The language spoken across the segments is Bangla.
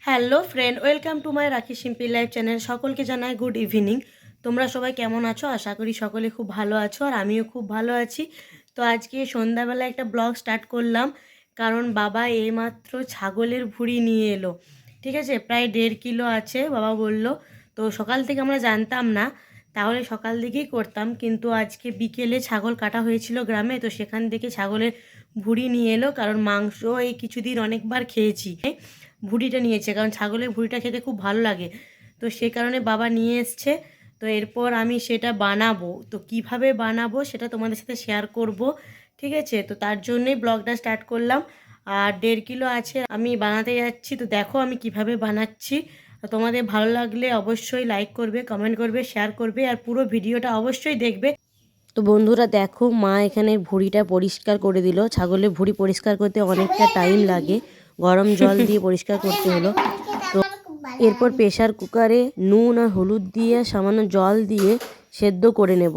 Hello friend, welcome to my রাখি সিম্পল লাইফ চ্যানেল। সকলকে জানাই গুড ইভিনিং। তোমরা সবাই কেমন আছো? আশা করি সকলে খুব ভালো আছো, আর আমিও খুব ভালো আছি। তো আজকে সন্ধ্যাবেলা একটা ব্লগ স্টার্ট করলাম, কারণ বাবা এইমাত্র ছাগলের ভুঁড়ি নিয়ে এলো। ঠিক আছে, প্রায় 1.5 কিলো আছে বাবা বলল। তো সকাল থেকে আমরা জানতাম না, তাহলে সকাল দিকেই করতাম, কিন্তু আজকে বিকেলে ছাগল কাটা হয়েছিল গ্রামে, তো সেখান থেকে ছাগলের ভুঁড়ি নিয়ে এলো। কারণ মাংস এই কিছুদিন অনেকবার খেয়েছি, ভুঁড়িটা নিয়েছে, কারণ ছাগলের ভুঁড়িটা খেতে খুব ভালো লাগে। তো সে কারণে বাবা নিয়ে এসছে। তো এরপর আমি সেটা বানাবো, তো কিভাবে বানাবো সেটা তোমাদের সাথে শেয়ার করব। ঠিক আছে, তো তার জন্যই ব্লগটা স্টার্ট করলাম। আর 1.5 কিলো আছে, আমি বানাতে যাচ্ছি। তো দেখো আমি কিভাবে বানাচ্ছি। তোমাদের ভালো লাগলে অবশ্যই লাইক করবে, কমেন্ট করবে, শেয়ার করবে, আর পুরো ভিডিওটা অবশ্যই দেখবে। তো বন্ধুরা দেখো, মা এখানে ভুঁড়িটা পরিষ্কার করে দিল। ছাগলের ভুঁড়ি পরিষ্কার করতে অনেকটা টাইম লাগে, গরম জল দিয়ে পরিষ্কার করতে হলো। তো এরপর প্রেশার কুকারে নুন আর হলুদ দিয়ে সামান্য জল দিয়ে সেদ্ধ করে নেব।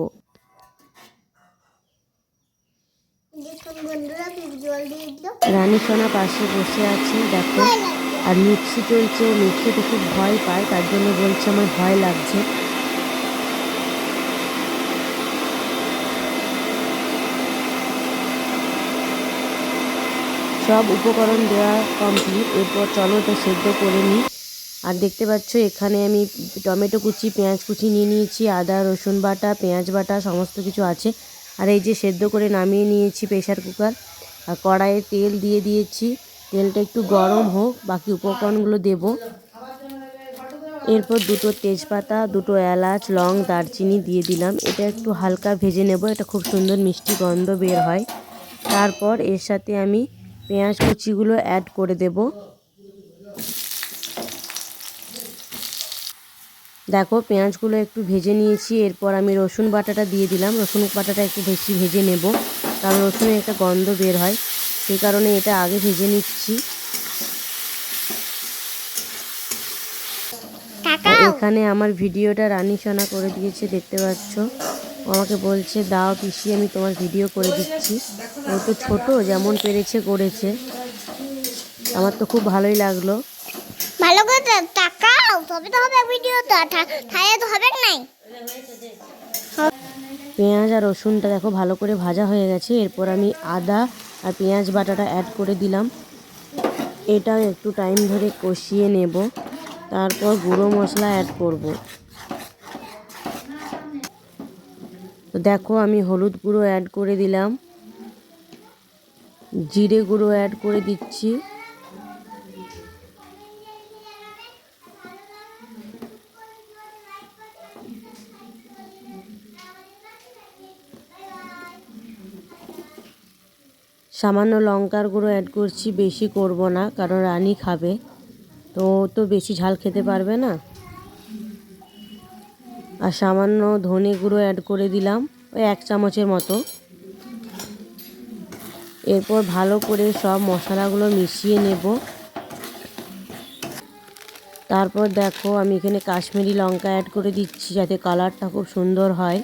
রানী সোনা পাশে বসে আছে দেখো, আর মিক্সি চলছে। ও মিক্সিতে খুব ভয় পায়, তার জন্য বলছে আমার ভয় লাগছে। সব উপকরণ দেওয়া কমপ্লিট, এরপর চলো এটা সেদ্ধ করে নিই। আর দেখতে পাচ্ছ এখানে আমি টমেটো কুচি, পেঁয়াজ কুচি নিয়ে নিয়েছি, আদা রসুন বাটা, পেঁয়াজ বাটা সমস্ত কিছু আছে। আর এই যে সেদ্ধ করে নামিয়ে নিয়েছি প্রেশার কুকার। আর কড়াইয়ে তেল দিয়ে দিয়েছি, তেলটা একটু গরম হোক, বাকি উপকরণগুলো দেব। এরপর 2টো তেজপাতা, 2টো এলাচ, লং, দারচিনি দিয়ে দিলাম। এটা একটু হালকা ভেজে নেব, এটা খুব সুন্দর মিষ্টি গন্ধ বের হয়। তারপর এর সাথে আমি পেঁয়াজ কুচিগুলো অ্যাড করে দেব। দেখো পেঁয়াজগুলো একটু ভেজে নিয়েছি, এরপর আমি রসুন বাটাটা দিয়ে দিলাম। রসুন বাটাটা একটু বেশি ভেজে নেব, কারণ রসুনের একটা গন্ধ বের হয়, সেই কারণে এটা আগে ভেজে নিচ্ছি। এখানে আমার ভিডিওটা রানী সোনা করে দিয়েছে, দেখতে পাচ্ছ। আমাকে বলছে দাও পিসি, আমি তোমার ভিডিও করে দিচ্ছি। ও তো ছোট, যেমন পেরেছে করেছে, আমার তো খুব ভালোই লাগলো। ভালো করে তাকাও, তবে তো হবে ভিডিওটা, তাহলে তো হবে নাই। পেঁয়াজ আর রসুনটা দেখো ভালো করে ভাজা হয়ে গেছে। এরপর আমি আদা আর পেঁয়াজ বাটাটা অ্যাড করে দিলাম। এটাও একটু টাইম ধরে কষিয়ে নেব, তারপর গুঁড়ো মশলা অ্যাড করব। তো দেখো আমি হলুদ গুঁড়ো অ্যাড করে দিলাম, জিরে গুঁড়ো অ্যাড করে দিচ্ছি, সামান্য লঙ্কার গুঁড়ো অ্যাড করছি, বেশি করব না, কারণ রানী খাবে, তো তো বেশি ঝাল খেতে পারবে না। আর সামান্য ধনে গুঁড়ো অ্যাড করে দিলাম, ওই 1 চামচের মতো। এরপর ভালো করে সব মশলাগুলো মিশিয়ে নেব। তারপর দেখো আমি এখানে কাশ্মীরি লঙ্কা অ্যাড করে দিচ্ছি, যাতে কালারটা খুব সুন্দর হয়।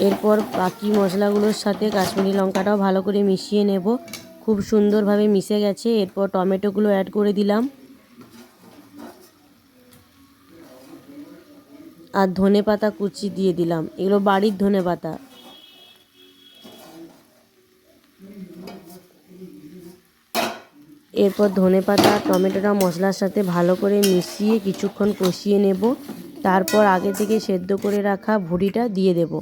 এরপর বাকি মশলাগুলোর সাথে কাশ্মীরি লঙ্কাটাও ভালো করে মিশিয়ে নেব। খুব সুন্দরভাবে মিশে গেছে। এরপর টমেটোগুলো অ্যাড করে দিলাম, আর ধনে পাতা কুচি দিয়ে দিলাম, এগুলো বাড়ির ধনে পাতা। এরপর ধনে পাতা টমেটোটা মশলার সাথে ভালো করে মিশিয়ে কিছুক্ষণ কষিয়ে নেব। তারপর আগে থেকে সেদ্ধ করে রাখা ভুঁড়িটা দিয়ে দেব।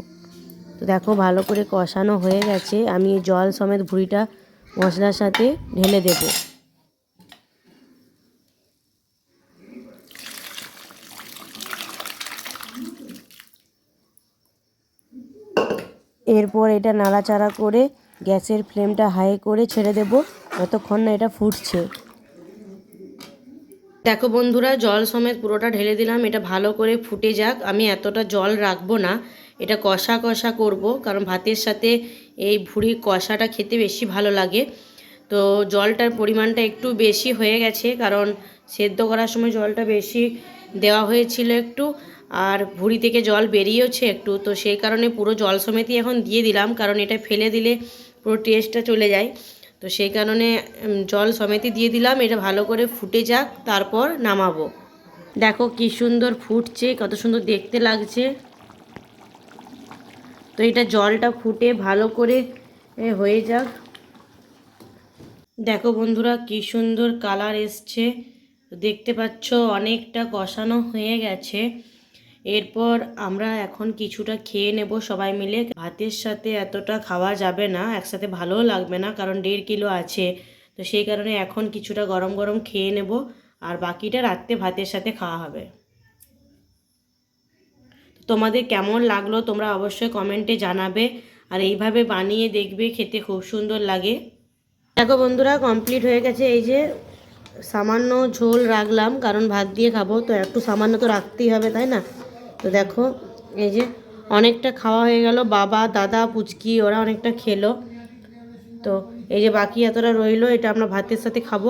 তো দেখো ভালো করে কষানো হয়ে গেছে, আমি জল সমেত ভুঁড়িটা মশলার সাথে ঢেলে দেব। এরপর এটা নাড়াচাড়া করে গ্যাসের ফ্লেমটা হাই করে ছেড়ে দেব, যতক্ষণ না এটা ফুটছে। দেখো বন্ধুরা, জল সমেত পুরোটা ঢেলে দিলাম, এটা ভালো করে ফুটে যাক। আমি এতটা জল রাখবো না, এটা কষা কষা করব, কারণ ভাতের সাথে এই ভুঁড়ি কষাটা খেতে বেশি ভালো লাগে। তো জলটার পরিমাণটা একটু বেশি হয়ে গেছে, কারণ সেদ্ধ করার সময় জলটা বেশি দেওয়া হয়েছিল একটু, আর ভুঁড়ি থেকে জল বেরিয়েওছে একটু, তো সেই কারণে পুরো জল সমেতই এখন দিয়ে দিলাম, কারণ এটা ফেলে দিলে পুরো টেস্টটা চলে যায়। তো সেই কারণে জল সমেতই দিয়ে দিলাম, এটা ভালো করে ফুটে যাক, তারপর নামাবো। দেখো কি সুন্দর ফুটছে, কত সুন্দর দেখতে লাগছে। তো এটা জলটা ফুটে ভালো করে হয়ে যাক। দেখো বন্ধুরা কি সুন্দর কালার এসছে, দেখতে পাচ্ছ অনেকটা কষানো হয়ে গেছে। এরপর আমরা এখন কিছুটা খেয়ে নেব সবাই মিলে। ভাতের সাথে এতটা খাওয়া যাবে না, একসাথে ভালোও লাগবে না, কারণ 1.5 কিলো আছে। তো সেই কারণে এখন কিছুটা গরম গরম খেয়ে নেব, আর বাকিটা রাত্রে ভাতের সাথে খাওয়া হবে। তোমাদের কেমন লাগলো তোমরা অবশ্যই কমেন্টে জানাবে, আর এইভাবে বানিয়ে দেখবে, খেতে খুব সুন্দর লাগে। দেখো বন্ধুরা কমপ্লিট হয়ে গেছে। এই যে সামান্য ঝোল রাখলাম, কারণ ভাত দিয়ে খাবো তো একটু সামান্য তো রাখতেই হবে, তাই না? তো দেখো এই যে অনেকটা খাওয়া হয়ে গেল, বাবা দাদা পুচকি ওরা অনেকটা খেলো। তো এই যে বাকি এতটা রইলো, এটা আমরা ভাতের সাথে খাবো।